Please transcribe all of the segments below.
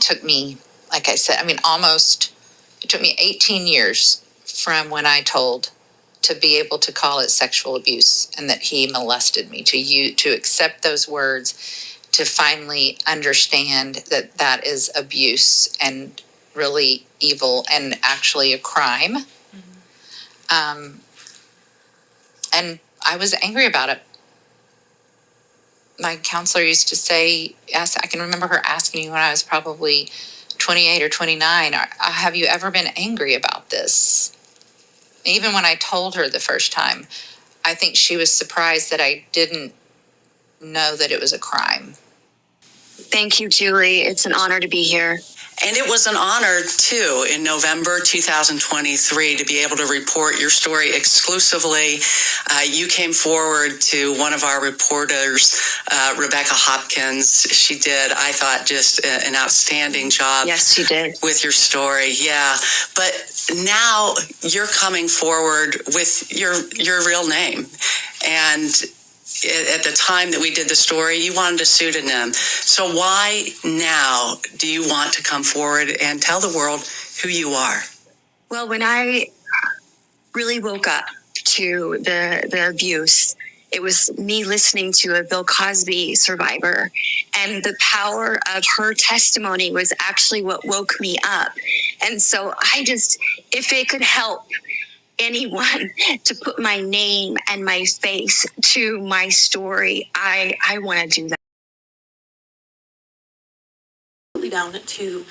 took me, like I said, it took me 18 years from when I told to be able to call it sexual abuse and that he molested me, to accept those words, to finally understand that that is abuse and really evil and actually a crime. And I was angry about it. My counselor used to say, I can remember her asking me when I was probably 28 or 29, have you ever been angry about this? Even when I told her the first time, I think she was surprised that I didn't know that it was a crime. Thank you, Julie. It's an honor to be here. And it was an honor, too, in November 2023 to be able to report your story exclusively. You came forward to one of our reporters, Rebecca Hopkins. She did, I thought, just an outstanding job. Yes, she did. With your story, yeah. But now you're coming forward with your real name. And at the time that we did the story, you wanted a pseudonym. So why now do you want to come forward and tell the world who you are? Well, when I really woke up to the abuse, it was me listening to a Bill Cosby survivor, and the power of her testimony was actually what woke me up. And so if it could help anyone to put my name and my face to my story, I want to do that. Down to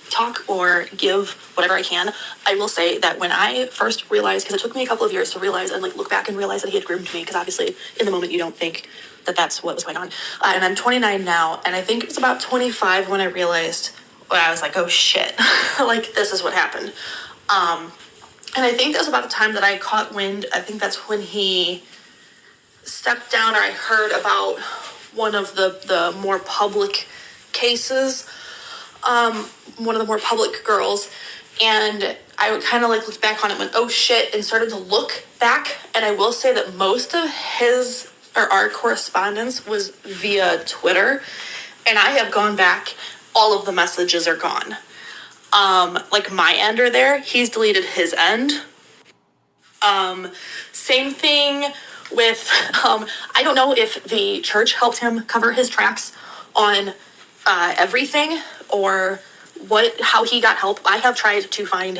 talk or give whatever I can. I will say that when I first realized, because it took me a couple of years to realize and look back and realize that he had groomed me, because obviously in the moment you don't think that that's what was going on. And I'm 29 now, and I think it was about 25 when I realized, I was like, oh shit, this is what happened. And I think that was about the time that I caught wind. I think that's when he stepped down, or I heard about one of the more public cases, one of the more public girls, and I would kind of looked back on it and went, oh shit, and started to look back. And I will say that most of our correspondence was via Twitter, and I have gone back, all of the messages are gone. My end are there, he's deleted his end. Same thing with, I don't know if the church helped him cover his tracks on everything, or how he got help. I have tried to find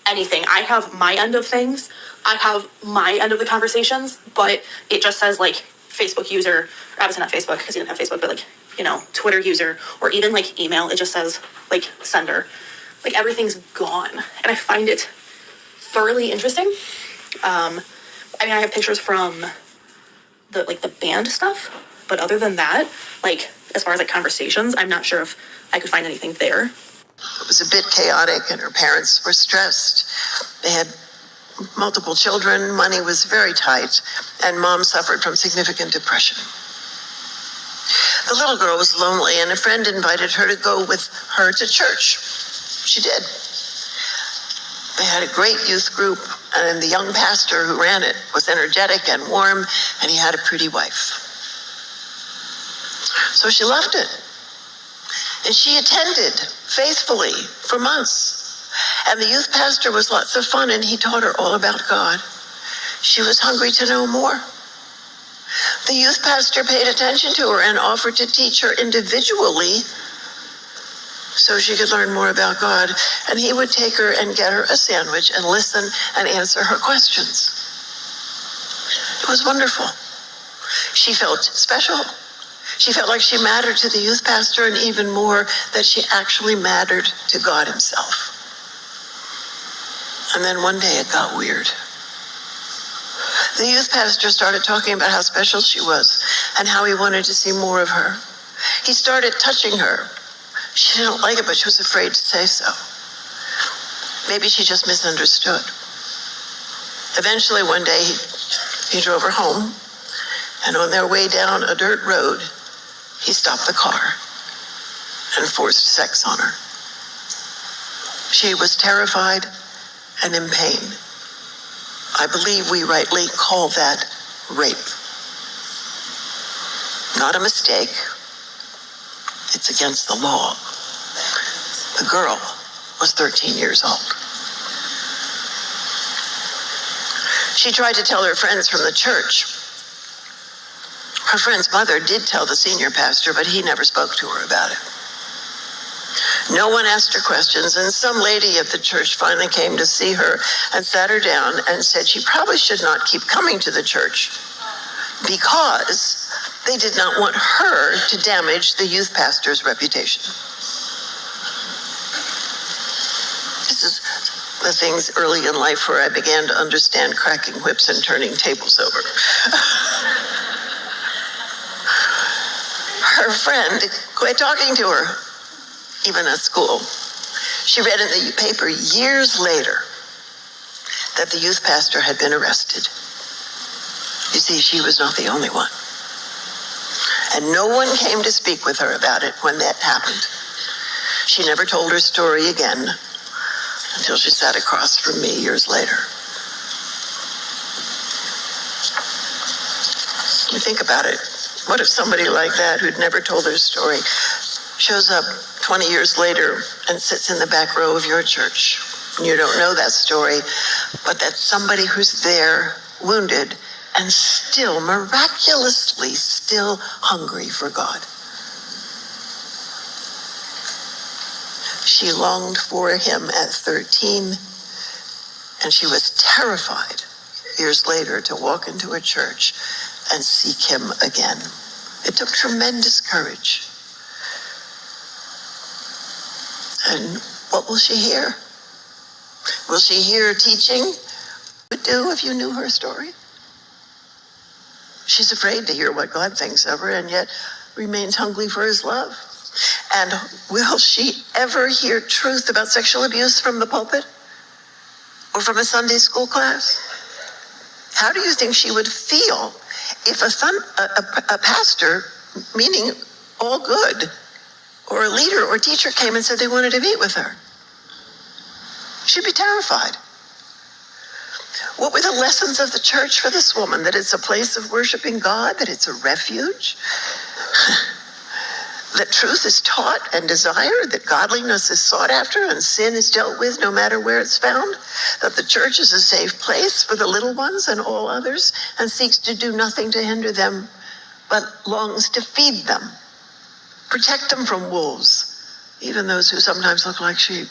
anything. I have my end of things. I have my end of the conversations, but it just says Facebook user, obviously not Facebook because he didn't have Facebook, but Twitter user, or even email. It just says sender. Everything's gone, and I find it thoroughly interesting. I have pictures from the band stuff, but other than that, as far as conversations, I'm not sure if I could find anything there. It was a bit chaotic, and her parents were stressed. They had multiple children, money was very tight, and mom suffered from significant depression. The little girl was lonely, and a friend invited her to go with her to church. She did. They had a great youth group, and the young pastor who ran it was energetic and warm, and he had a pretty wife. So she left it. And she attended faithfully for months. And the youth pastor was lots of fun, and he taught her all about God. She was hungry to know more. The youth pastor paid attention to her and offered to teach her individually so she could learn more about God. And he would take her and get her a sandwich and listen and answer her questions. It was wonderful. She felt special. She felt like she mattered to the youth pastor, and even more, that she actually mattered to God himself. And then one day it got weird. The youth pastor started talking about how special she was and how he wanted to see more of her. He started touching her. She didn't like it, but she was afraid to say so. Maybe she just misunderstood. Eventually, one day, he drove her home, and on their way down a dirt road, he stopped the car and forced sex on her. She was terrified and in pain. I believe we rightly call that rape. Not a mistake. It's against the law. The girl was 13 years old. She tried to tell her friends from the church. Her friend's mother did tell the senior pastor, but he never spoke to her about it. No one asked her questions, and some lady at the church finally came to see her and sat her down and said she probably should not keep coming to the church because they did not want her to damage the youth pastor's reputation. This is the things early in life where I began to understand cracking whips and turning tables over. Her friend quit talking to her, even at school. She read in the paper years later that the youth pastor had been arrested. You see, she was not the only one. And no one came to speak with her about it when that happened. She never told her story again until she sat across from me years later. You think about it. What if somebody like that, who'd never told their story, shows up 20 years later and sits in the back row of your church? And you don't know that story, but that's somebody who's there, wounded, and still, miraculously, still hungry for God. She longed for him at 13, and she was terrified years later to walk into a church and seek him again. It took tremendous courage. And what will she hear? Will she hear teaching? What would do if you knew her story? She's afraid to hear what God thinks of her, and yet remains hungry for his love. And will she ever hear truth about sexual abuse from the pulpit or from a Sunday school class? How do you think she would feel if a pastor, meaning all good, or a leader or teacher came and said they wanted to meet with her? She'd be terrified. What were the lessons of the church for this woman? That it's a place of worshiping God, that it's a refuge, that truth is taught and desired, that godliness is sought after and sin is dealt with no matter where it's found, that the church is a safe place for the little ones and all others and seeks to do nothing to hinder them, but longs to feed them, protect them from wolves, even those who sometimes look like sheep,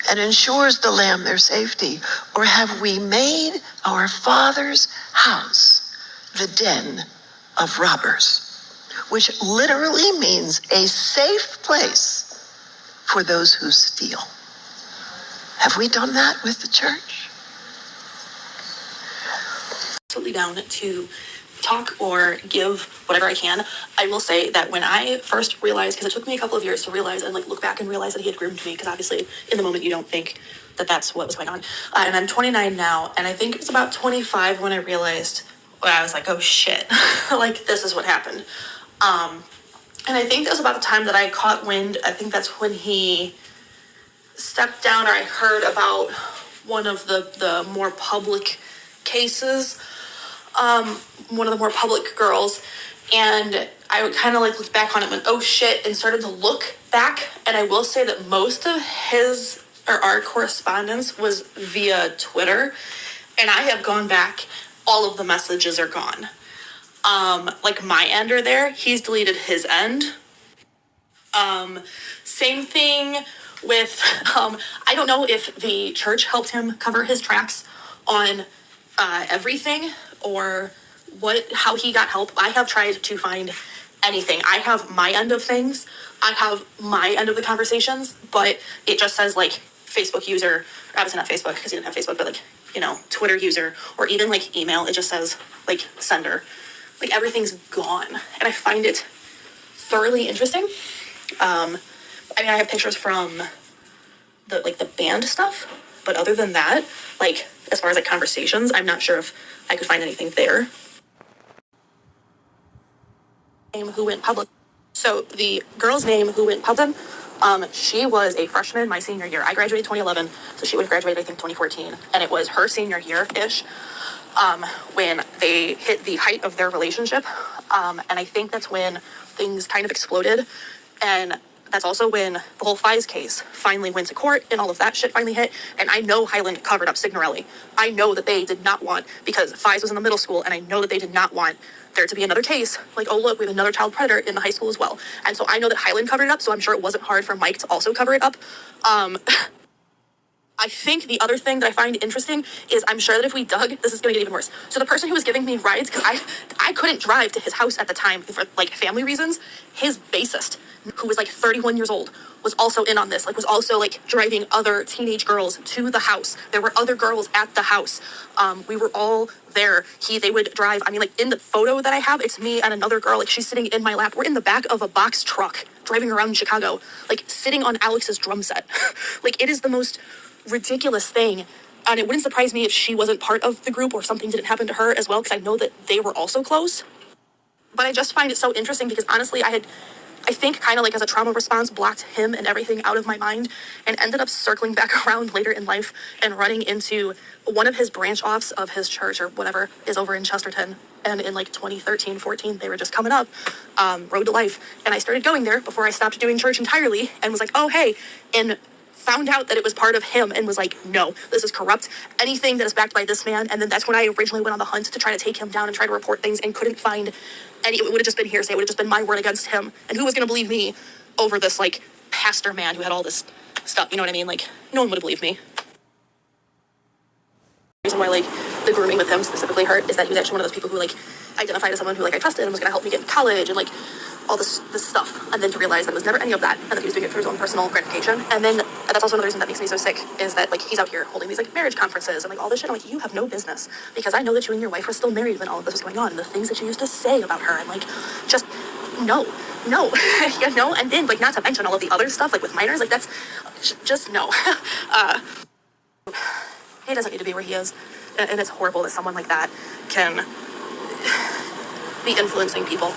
and ensures the lamb their safety? Or have we made our Father's house the den of robbers, which literally means a safe place for those who steal? Have we done that with the church? Absolutely down to talk or give whatever I can. I will say that when I first realized, because it took me a couple of years to realize and look back and realize that he had groomed me, because obviously in the moment you don't think that that's what was going on. And I'm 29 now, and I think it was about 25 when I realized, well, I was like, oh shit, this is what happened. And I think that was about the time that I caught wind. I think that's when he stepped down, or I heard about one of the more public cases, one of the more public girls, and I would kind of looked back on it and went, oh shit, and started to look back. And I will say that most of his or our correspondence was via Twitter, and I have gone back, all of the messages are gone. My end are there, he's deleted his end. Same thing with, I don't know if the church helped him cover his tracks on everything, or how he got help. I have tried to find anything. I have my end of things. I have my end of the conversations, but it just says Facebook user, obviously not Facebook because he didn't have Facebook, but Twitter user, or even email. It just says sender. Everything's gone, and I find it thoroughly interesting. I have pictures from the band stuff, but other than that, as far as conversations, I'm not sure if I could find anything there. Who went public? So the girl's name who went public, she was a freshman my senior year. I graduated 2011, so she would have graduated I think 2014, and it was her senior year-ish when they hit the height of their relationship, and I think that's when things kind of exploded, and that's also when the whole FIES case finally went to court and all of that shit finally hit. And I know Highland covered up Signorelli. I know that they did not want, because FIES was in the middle school, and I know that they did not want there to be another case, like, oh look, we have another child predator in the high school as well. And so I know that Highland covered it up, so I'm sure it wasn't hard for Mike to also cover it up. I think the other thing that I find interesting is I'm sure that if we dug, this is going to get even worse. So the person who was giving me rides, because I couldn't drive to his house at the time for like family reasons, his bassist, who was like 31 years old, was also in on this, like was also like driving other teenage girls to the house. There were other girls at the house. We were all there. They would drive. I mean, like in the photo that I have, it's me and another girl, like she's sitting in my lap. We're in the back of a box truck driving around Chicago, like sitting on Alex's drum set. Like it is the most ridiculous thing. And it wouldn't surprise me if she wasn't part of the group or something didn't happen to her as well, because I know that they were also close. But I just find it so interesting because honestly, I think kind of like as a trauma response, blocked him and everything out of my mind, and ended up circling back around later in life and running into one of his branch offs of his church or whatever is over in Chesterton. And in like 2013, 14, they were just coming up, Road to Life. And I started going there before I stopped doing church entirely and was like, oh, hey, and found out that it was part of him and was like, no, this is corrupt. Anything that is backed by this man. And then that's when I originally went on the hunt to try to take him down and try to report things and couldn't find any. It would have just been hearsay. It would have just been my word against him. And who was going to believe me over this like pastor man who had all this stuff? You know what I mean? Like no one would have believed me. The reason why like the grooming with him specifically hurt is that he was actually one of those people who like identified as someone who like I trusted and was going to help me get in college and like all this stuff, and then to realize that it was never any of that, and that he was doing it for his own personal gratification. And then that's also another reason that makes me so sick is that like he's out here holding these like marriage conferences and like all this shit. I'm like, you have no business, because I know that you and your wife were still married when all of this was going on, and the things that you used to say about her, and like just no, you know. And then like not to mention all of the other stuff like with minors, like that's just no. He doesn't need to be where he is, and it's horrible that someone like that can be influencing people,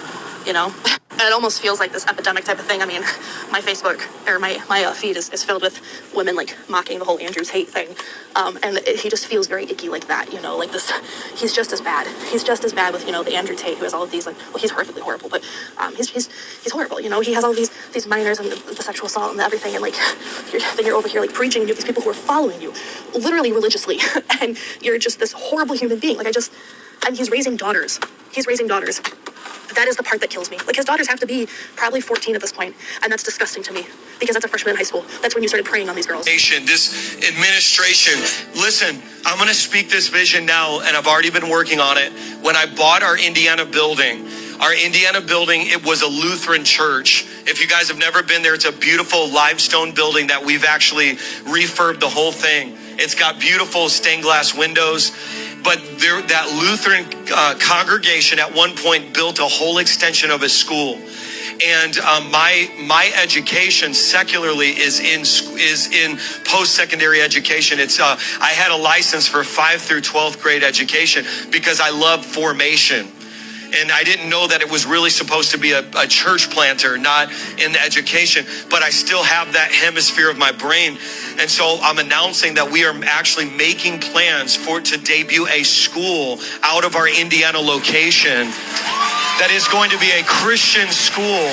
you know. And it almost feels like this epidemic type of thing. I mean, my Facebook or my feed is filled with women like mocking the whole Andrew's hate thing, and he just feels very icky like that, you know. Like this, he's just as bad. He's just as bad with, you know, the Andrew Tate who has all of these like, well, he's horrifically horrible, but he's horrible, you know. He has all these minors and the sexual assault and everything, and like then you're over here like preaching to these people who are following you, literally religiously, and you're just this horrible human being. Like and he's raising daughters. That is the part that kills me. Like his daughters have to be probably 14 at this point, and that's disgusting to me because that's a freshman in high school. That's when you started preying on these girls. This administration, listen, I'm going to speak this vision now, and I've already been working on it. When I bought our Indiana building, it was a Lutheran church. If you guys have never been there, it's a beautiful limestone building that we've actually refurbed the whole thing. It's got beautiful stained glass windows. But that Lutheran congregation at one point built a whole extension of a school, and my education secularly is in post-secondary education. It's I had a license for 5th through 12th grade education because I love formation. And I didn't know that it was really supposed to be a church planter, not in the education, but I still have that hemisphere of my brain. And so I'm announcing that we are actually making plans to debut a school out of our Indiana location that is going to be a Christian school.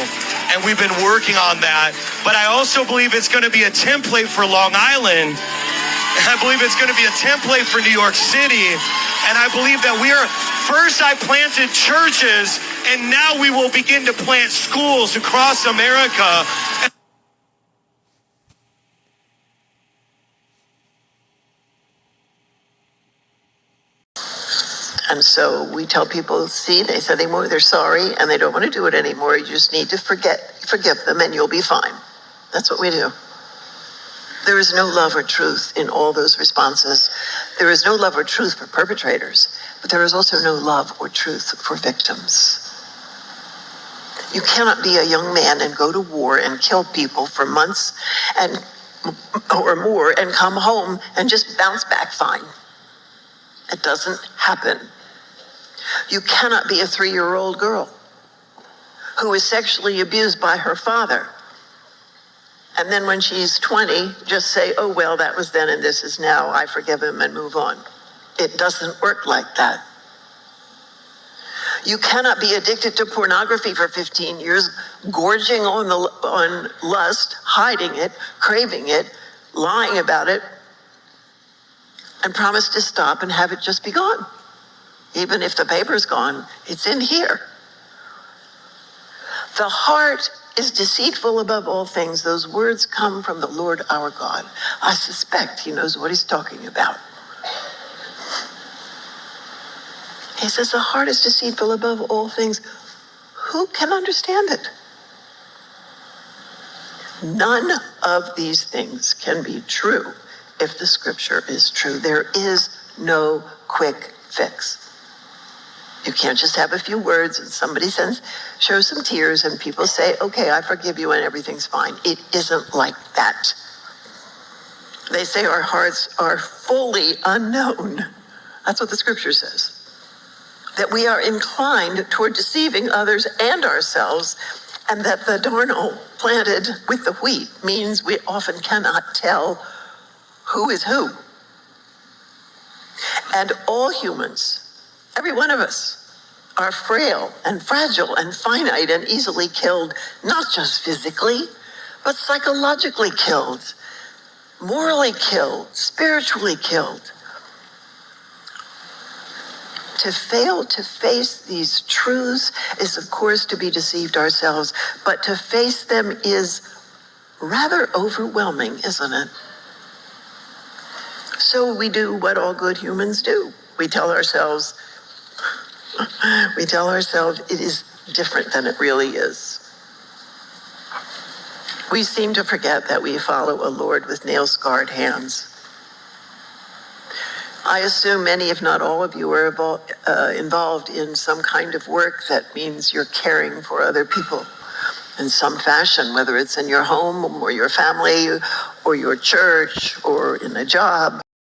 And we've been working on that. But I also believe it's going to be a template for Long Island. And I believe it's going to be a template for New York City. And I believe that first I planted churches, and now we will begin to plant schools across America. And so we tell people, see, they said they're sorry and they don't want to do it anymore. You just need to forgive them and you'll be fine. That's what we do. There is no love or truth in all those responses. There is no love or truth for perpetrators, but there is also no love or truth for victims. You cannot be a young man and go to war and kill people for months or more and come home and just bounce back fine. It doesn't happen. You cannot be a 3-year-old girl who is sexually abused by her father, and then when she's 20, just say, oh, well, that was then and this is now. I forgive him and move on. It doesn't work like that. You cannot be addicted to pornography for 15 years, gorging on lust, hiding it, craving it, lying about it, and promise to stop and have it just be gone. Even if the paper's gone, it's in here. The heart is deceitful above all things. Those words come from the Lord our God. I suspect he knows what he's talking about. He says the heart is deceitful above all things. Who can understand it? None of these things can be true if the scripture is true. There is no quick fix. You can't just have a few words and somebody shows some tears and people say, okay, I forgive you and everything's fine. It isn't like that. They say our hearts are fully unknown. That's what the scripture says. That we are inclined toward deceiving others and ourselves, and that the darnel planted with the wheat means we often cannot tell who is who. And all humans, every one of us, are frail and fragile and finite and easily killed, not just physically, but psychologically killed, morally killed, spiritually killed. To fail to face these truths is, of course, to be deceived ourselves, but to face them is rather overwhelming, isn't it? So we do what all good humans do. We tell ourselves it is different than it really is. We seem to forget that we follow a Lord with nail-scarred hands. I assume many, if not all of you, are involved in some kind of work that means you're caring for other people in some fashion, whether it's in your home or your family or your church or in a job.